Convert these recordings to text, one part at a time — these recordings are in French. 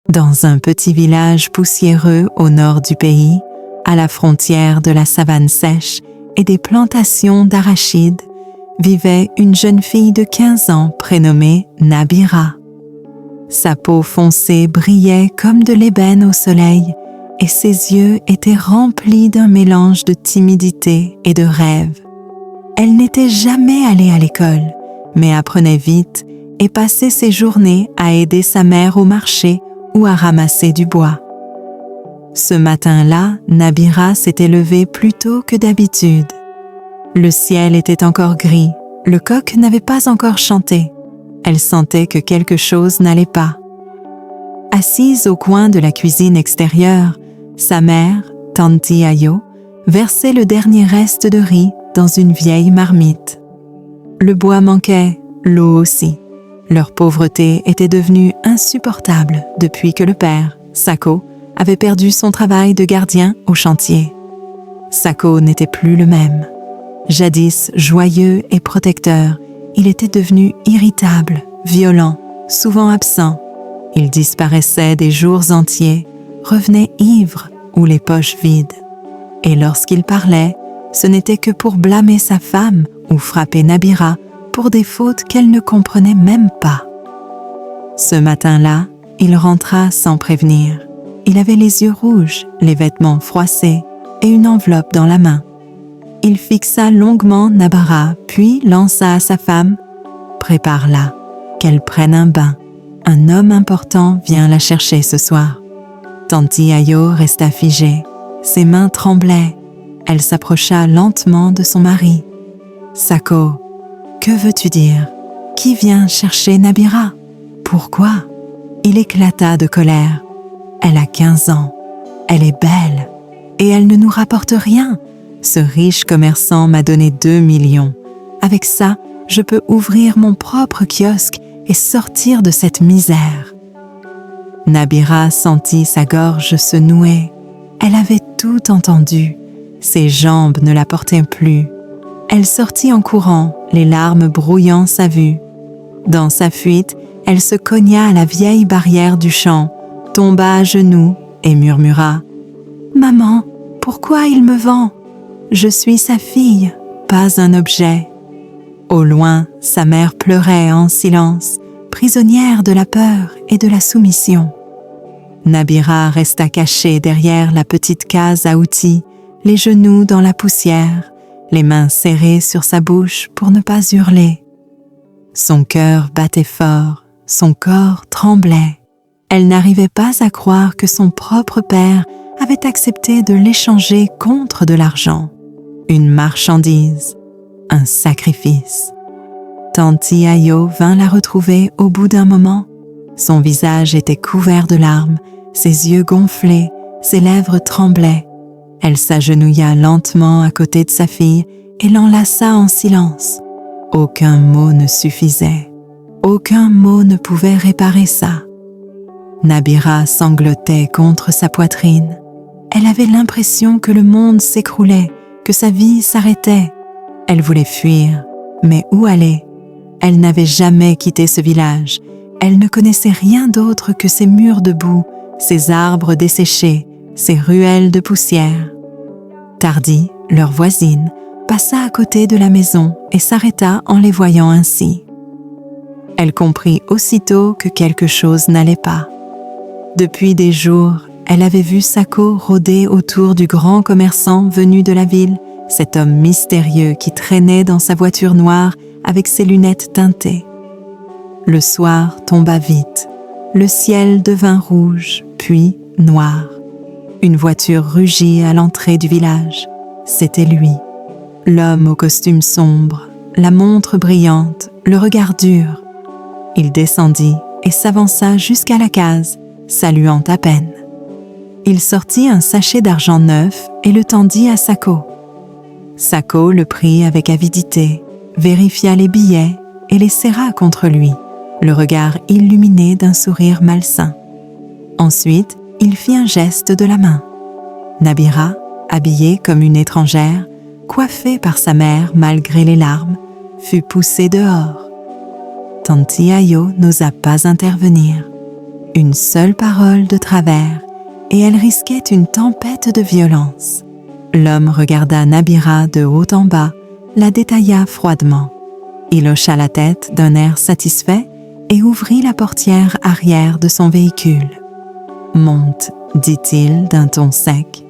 Dans un petit village poussiéreux au nord du pays, à la frontière de la savane sèche et des plantations d'arachides, vivait une jeune fille de 15 ans prénommée Nabira. Sa peau foncée brillait comme de l'ébène au soleil et ses yeux étaient remplis d'un mélange de timidité et de rêve. Elle n'était jamais allée à l'école, mais apprenait vite et passait ses journées à aider sa mère au marché ou à ramasser du bois. Ce matin-là, Nabira s'était levée plus tôt que d'habitude. Le ciel était encore gris, le coq n'avait pas encore chanté. Elle sentait que quelque chose n'allait pas. Assise au coin de la cuisine extérieure, sa mère, Tanti Ayo, versait le dernier reste de riz dans une vieille marmite. Le bois manquait, l'eau aussi. Leur pauvreté était devenue insupportable depuis que le père, Sako, avait perdu son travail de gardien au chantier. Sako n'était plus le même. Jadis joyeux et protecteur, il était devenu irritable, violent, souvent absent. Il disparaissait des jours entiers, revenait ivre ou les poches vides. Et lorsqu'il parlait, ce n'était que pour blâmer sa femme ou frapper Nabira pour des fautes qu'elle ne comprenait même pas. Ce matin-là, il rentra sans prévenir. Il avait les yeux rouges, les vêtements froissés et une enveloppe dans la main. Il fixa longuement Nabira, puis lança à sa femme « Prépare-la, qu'elle prenne un bain. Un homme important vient la chercher ce soir. » Tanti Ayo resta figée. Ses mains tremblaient. Elle s'approcha lentement de son mari. « Sako, que veux-tu dire? Qui vient chercher Nabira? Pourquoi ?» Il éclata de colère. « Elle a 15 ans. Elle est belle. Et elle ne nous rapporte rien. Ce riche commerçant m'a donné 2 millions. Avec ça, je peux ouvrir mon propre kiosque et sortir de cette misère. » Nabira sentit sa gorge se nouer. Elle avait tout entendu. Ses jambes ne la portaient plus. Elle sortit en courant, les larmes brouillant sa vue. Dans sa fuite, elle se cogna à la vieille barrière du champ, tomba à genoux et murmura « Maman, pourquoi il me vend? Je suis sa fille, pas un objet. » Au loin, sa mère pleurait en silence, prisonnière de la peur et de la soumission. Nabira resta cachée derrière la petite case à outils, les genoux dans la poussière, les mains serrées sur sa bouche pour ne pas hurler. Son cœur battait fort, son corps tremblait. Elle n'arrivait pas à croire que son propre père avait accepté de l'échanger contre de l'argent, une marchandise, un sacrifice. Tanti Ayo vint la retrouver au bout d'un moment. Son visage était couvert de larmes, ses yeux gonflés, ses lèvres tremblaient. Elle s'agenouilla lentement à côté de sa fille et l'enlaça en silence. Aucun mot ne suffisait. Aucun mot ne pouvait réparer ça. Nabira sanglotait contre sa poitrine. Elle avait l'impression que le monde s'écroulait, que sa vie s'arrêtait. Elle voulait fuir, mais où aller? Elle n'avait jamais quitté ce village. Elle ne connaissait rien d'autre que ces murs de boue, ces arbres desséchés, ces ruelles de poussière. Tardi, leur voisine, passa à côté de la maison et s'arrêta en les voyant ainsi. Elle comprit aussitôt que quelque chose n'allait pas. Depuis des jours, elle avait vu Sako rôder autour du grand commerçant venu de la ville, cet homme mystérieux qui traînait dans sa voiture noire avec ses lunettes teintées. Le soir tomba vite. Le ciel devint rouge, puis noir. Une voiture rugit à l'entrée du village. C'était lui. L'homme au costume sombre, la montre brillante, le regard dur. Il descendit et s'avança jusqu'à la case, saluant à peine. Il sortit un sachet d'argent neuf et le tendit à Sako. Sako le prit avec avidité, vérifia les billets et les serra contre lui, le regard illuminé d'un sourire malsain. Ensuite, il fit un geste de la main. Nabira, habillée comme une étrangère, coiffée par sa mère malgré les larmes, fut poussée dehors. Tanti Ayo n'osa pas intervenir. Une seule parole de travers, et elle risquait une tempête de violence. L'homme regarda Nabira de haut en bas, la détailla froidement. Il hocha la tête d'un air satisfait et ouvrit la portière arrière de son véhicule. « Monte », dit-il d'un ton sec.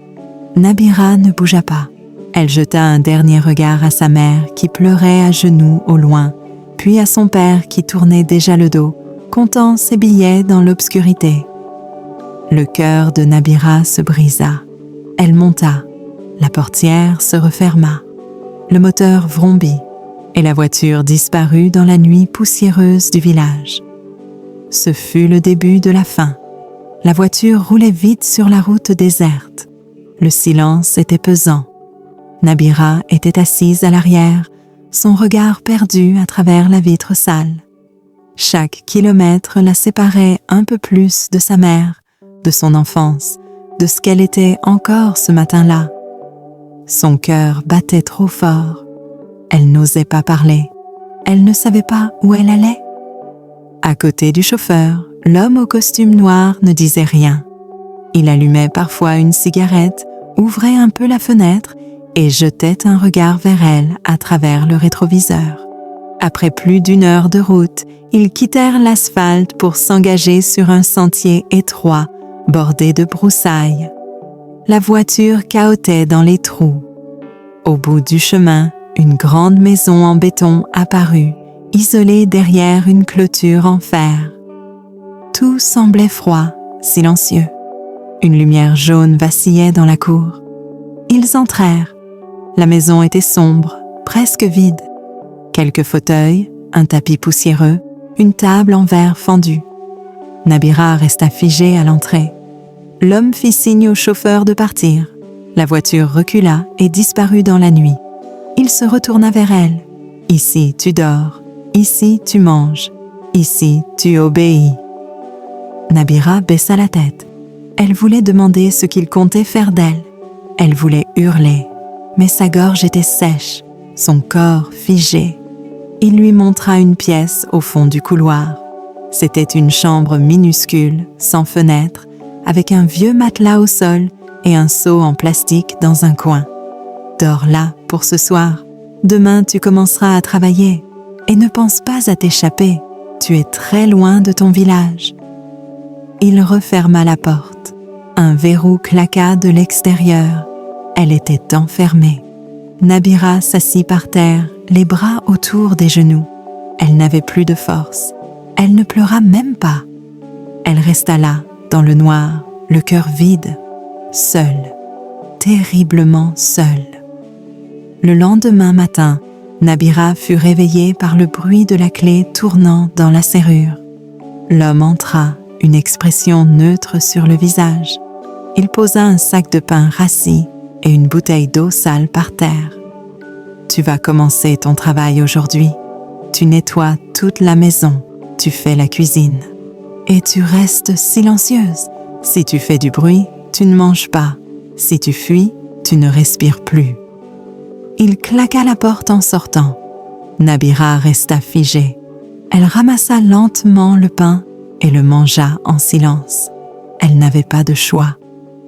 Nabira ne bougea pas. Elle jeta un dernier regard à sa mère qui pleurait à genoux au loin, puis à son père qui tournait déjà le dos, comptant ses billets dans l'obscurité. Le cœur de Nabira se brisa. Elle monta. La portière se referma. Le moteur vrombit et la voiture disparut dans la nuit poussiéreuse du village. Ce fut le début de la fin. La voiture roulait vite sur la route déserte. Le silence était pesant. Nabira était assise à l'arrière, son regard perdu à travers la vitre sale. Chaque kilomètre la séparait un peu plus de sa mère, de son enfance, de ce qu'elle était encore ce matin-là. Son cœur battait trop fort. Elle n'osait pas parler. Elle ne savait pas où elle allait. À côté du chauffeur, l'homme au costume noir ne disait rien. Il allumait parfois une cigarette, ouvrait un peu la fenêtre et jetait un regard vers elle à travers le rétroviseur. Après plus d'1 heure de route, ils quittèrent l'asphalte pour s'engager sur un sentier étroit, bordé de broussailles. La voiture cahotait dans les trous. Au bout du chemin, une grande maison en béton apparut, isolée derrière une clôture en fer. Tout semblait froid, silencieux. Une lumière jaune vacillait dans la cour. Ils entrèrent. La maison était sombre, presque vide. Quelques fauteuils, un tapis poussiéreux, une table en verre fendu. Nabira resta figée à l'entrée. L'homme fit signe au chauffeur de partir. La voiture recula et disparut dans la nuit. Il se retourna vers elle. « Ici, tu dors. Ici, tu manges. Ici, tu obéis. » Nabira baissa la tête. Elle voulait demander ce qu'il comptait faire d'elle. Elle voulait hurler, mais sa gorge était sèche, son corps figé. Il lui montra une pièce au fond du couloir. C'était une chambre minuscule, sans fenêtre, avec un vieux matelas au sol et un seau en plastique dans un coin. « Dors là pour ce soir. Demain, tu commenceras à travailler. Et ne pense pas à t'échapper. Tu es très loin de ton village. » Il referma la porte. Un verrou claqua de l'extérieur. Elle était enfermée. Nabira s'assit par terre, les bras autour des genoux. Elle n'avait plus de force. Elle ne pleura même pas. Elle resta là, dans le noir, le cœur vide, seule, terriblement seule. Le lendemain matin, Nabira fut réveillée par le bruit de la clé tournant dans la serrure. L'homme entra, une expression neutre sur le visage. Il posa un sac de pain rassis et une bouteille d'eau sale par terre. « Tu vas commencer ton travail aujourd'hui. Tu nettoies toute la maison, tu fais la cuisine. Et tu restes silencieuse. Si tu fais du bruit, tu ne manges pas. Si tu fuis, tu ne respires plus. » Il claqua la porte en sortant. Nabira resta figée. Elle ramassa lentement le pain et le mangea en silence. Elle n'avait pas de choix.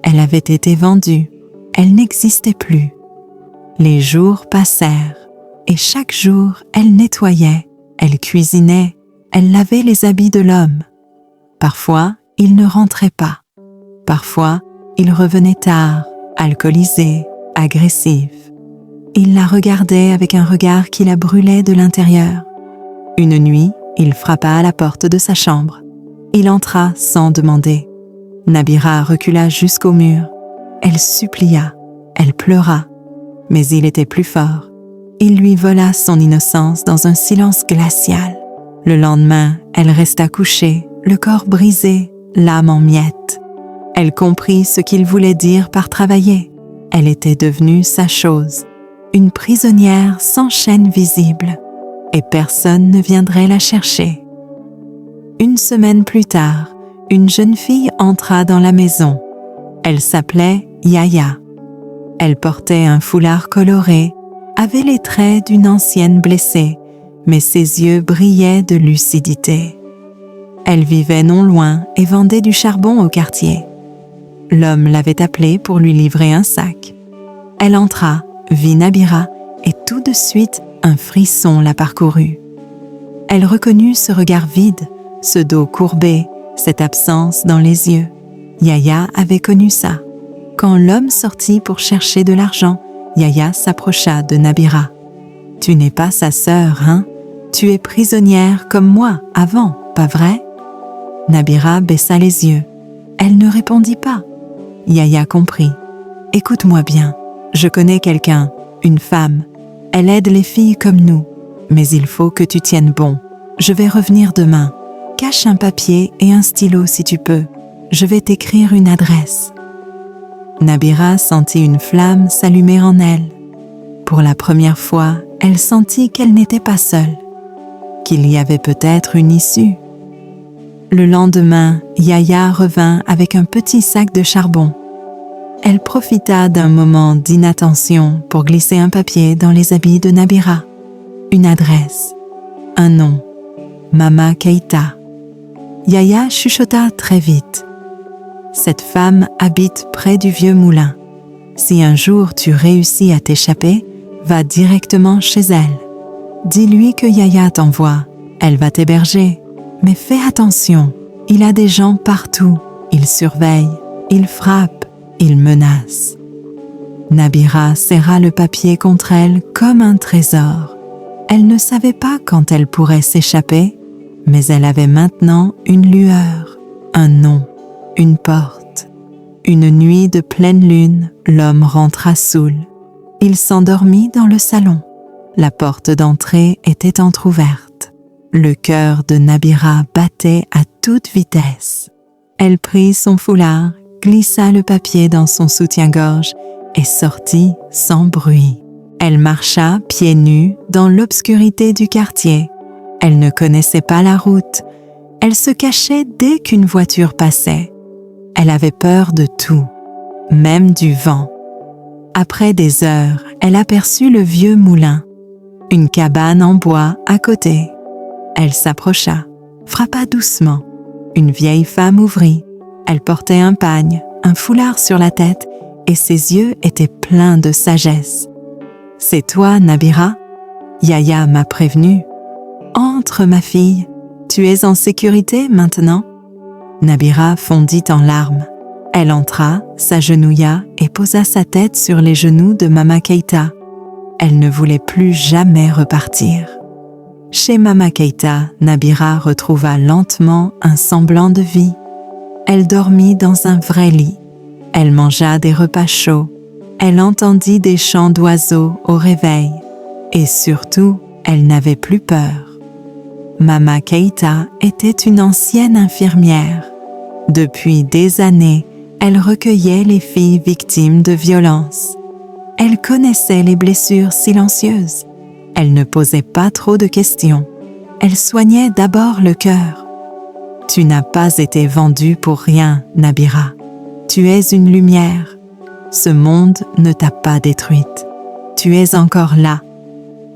Elle avait été vendue. Elle n'existait plus. Les jours passèrent et chaque jour, elle nettoyait, elle cuisinait, elle lavait les habits de l'homme. Parfois, il ne rentrait pas. Parfois, il revenait tard, alcoolisé, agressif. Il la regardait avec un regard qui la brûlait de l'intérieur. Une nuit, il frappa à la porte de sa chambre. Il entra sans demander. Nabira recula jusqu'au mur. Elle supplia, elle pleura, mais il était plus fort. Il lui vola son innocence dans un silence glacial. Le lendemain, elle resta couchée, le corps brisé, l'âme en miettes. Elle comprit ce qu'il voulait dire par travailler. Elle était devenue sa chose, une prisonnière sans chaîne visible, et personne ne viendrait la chercher. Une semaine plus tard, une jeune fille entra dans la maison. Elle s'appelait Yaya. Elle portait un foulard coloré, avait les traits d'une ancienne blessée, mais ses yeux brillaient de lucidité. Elle vivait non loin et vendait du charbon au quartier. L'homme l'avait appelée pour lui livrer un sac. Elle entra, vit Nabira, et tout de suite, un frisson la parcourut. Elle reconnut ce regard vide, ce dos courbé, cette absence dans les yeux. Yahya avait connu ça. Quand l'homme sortit pour chercher de l'argent, Yahya s'approcha de Nabira. « Tu n'es pas sa sœur, hein? Tu es prisonnière comme moi avant, pas vrai ?» Nabira baissa les yeux. Elle ne répondit pas. Yahya comprit. « Écoute-moi bien, je connais quelqu'un, une femme. Elle aide les filles comme nous. Mais il faut que tu tiennes bon. Je vais revenir demain. Cache un papier et un stylo si tu peux. Je vais t'écrire une adresse. » Nabira sentit une flamme s'allumer en elle. Pour la première fois, elle sentit qu'elle n'était pas seule, qu'il y avait peut-être une issue. Le lendemain, Yahya revint avec un petit sac de charbon. Elle profita d'un moment d'inattention pour glisser un papier dans les habits de Nabira. Une adresse, un nom, Mama Keïta. Yahya chuchota très vite. Cette femme habite près du vieux moulin. Si un jour tu réussis à t'échapper, va directement chez elle. Dis-lui que Yahya t'envoie. Elle va t'héberger. Mais fais attention, il a des gens partout. Il surveille, il frappe, il menace. Nabira serra le papier contre elle comme un trésor. Elle ne savait pas quand elle pourrait s'échapper, mais elle avait maintenant une lueur, un nom, une porte. Une nuit de pleine lune, l'homme rentra saoul. Il s'endormit dans le salon. La porte d'entrée était entr'ouverte. Le cœur de Nabira battait à toute vitesse. Elle prit son foulard, glissa le papier dans son soutien-gorge et sortit sans bruit. Elle marcha pieds nus dans l'obscurité du quartier. Elle ne connaissait pas la route. Elle se cachait dès qu'une voiture passait. Elle avait peur de tout, même du vent. Après des heures, elle aperçut le vieux moulin, une cabane en bois à côté. Elle s'approcha, frappa doucement. Une vieille femme ouvrit. Elle portait un pagne, un foulard sur la tête et ses yeux étaient pleins de sagesse. « C'est toi, Nabira ? Yahya m'a prévenu. Entre, ma fille. Tu es en sécurité maintenant ?» Nabira fondit en larmes. Elle entra, s'agenouilla et posa sa tête sur les genoux de Mama Keïta. Elle ne voulait plus jamais repartir. Chez Mama Keïta, Nabira retrouva lentement un semblant de vie. Elle dormit dans un vrai lit. Elle mangea des repas chauds. Elle entendit des chants d'oiseaux au réveil. Et surtout, elle n'avait plus peur. Mama Keïta était une ancienne infirmière. Depuis des années, elle recueillait les filles victimes de violences. Elle connaissait les blessures silencieuses. Elle ne posait pas trop de questions. Elle soignait d'abord le cœur. « Tu n'as pas été vendue pour rien, Nabira. Tu es une lumière. Ce monde ne t'a pas détruite. Tu es encore là.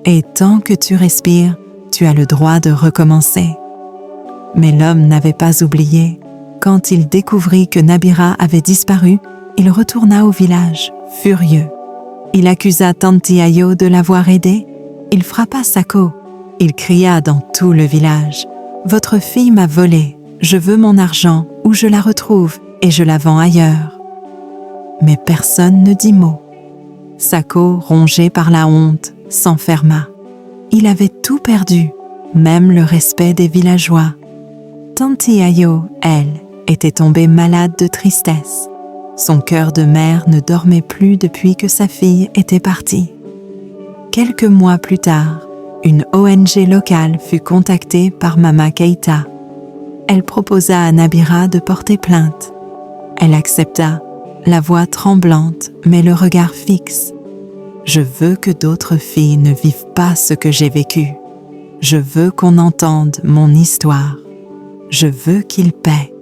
Et tant que tu respires, tu as le droit de recommencer. » Mais l'homme n'avait pas oublié. Quand il découvrit que Nabira avait disparu, il retourna au village, furieux. Il accusa Tanti Ayo de l'avoir aidé. Il frappa Sako. Il cria dans tout le village. « Votre fille m'a volé. Je veux mon argent ou je la retrouve et je la vends ailleurs. » Mais personne ne dit mot. Sako, rongé par la honte, s'enferma. Il avait tout perdu, même le respect des villageois. Tanti Ayo, elle, était tombée malade de tristesse. Son cœur de mère ne dormait plus depuis que sa fille était partie. Quelques mois plus tard, une ONG locale fut contactée par Mama Keïta. Elle proposa à Nabira de porter plainte. Elle accepta, la voix tremblante mais le regard fixe. « Je veux que d'autres filles ne vivent pas ce que j'ai vécu. Je veux qu'on entende mon histoire. Je veux qu'il paie. »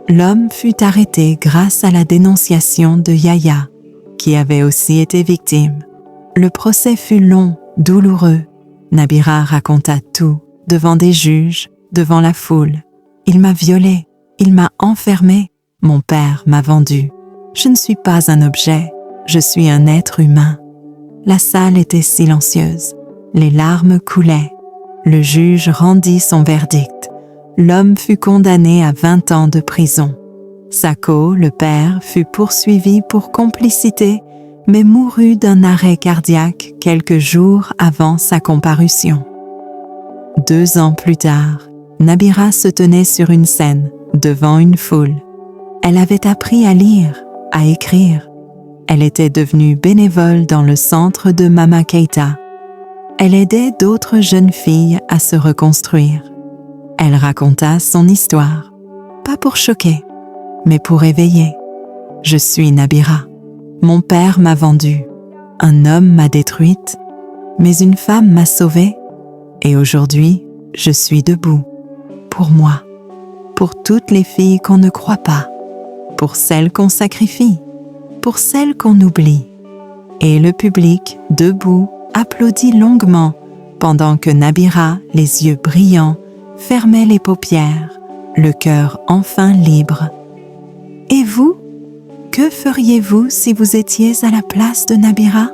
L'homme fut arrêté grâce à la dénonciation de Yahya, qui avait aussi été victime. Le procès fut long, douloureux. Nabira raconta tout, devant des juges, devant la foule. Il m'a violée, il m'a enfermée, mon père m'a vendue. Je ne suis pas un objet, je suis un être humain. » La salle était silencieuse, les larmes coulaient. Le juge rendit son verdict. L'homme fut condamné à 20 ans de prison. Sako, le père, fut poursuivi pour complicité, mais mourut d'un arrêt cardiaque quelques jours avant sa comparution. 2 ans plus tard, Nabira se tenait sur une scène, devant une foule. Elle avait appris à lire, à écrire. Elle était devenue bénévole dans le centre de Mama Keita. Elle aidait d'autres jeunes filles à se reconstruire. Elle raconta son histoire, pas pour choquer, mais pour éveiller. « Je suis Nabira. Mon père m'a vendue. Un homme m'a détruite, mais une femme m'a sauvée. Et aujourd'hui, je suis debout. Pour moi, pour toutes les filles qu'on ne croit pas, pour celles qu'on sacrifie, pour celles qu'on oublie. » Et le public, debout, applaudit longuement pendant que Nabira, les yeux brillants, fermait les paupières, le cœur enfin libre. Et vous, que feriez-vous si vous étiez à la place de Nabira?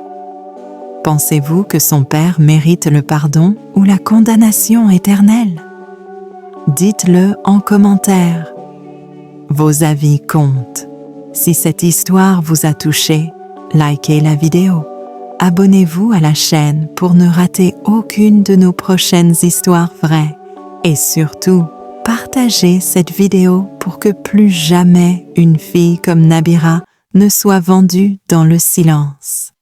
Pensez-vous que son père mérite le pardon ou la condamnation éternelle? Dites-le en commentaire. Vos avis comptent. Si cette histoire vous a touché, likez la vidéo. Abonnez-vous à la chaîne pour ne rater aucune de nos prochaines histoires vraies. Et surtout, partagez cette vidéo pour que plus jamais une fille comme Nabira ne soit vendue dans le silence.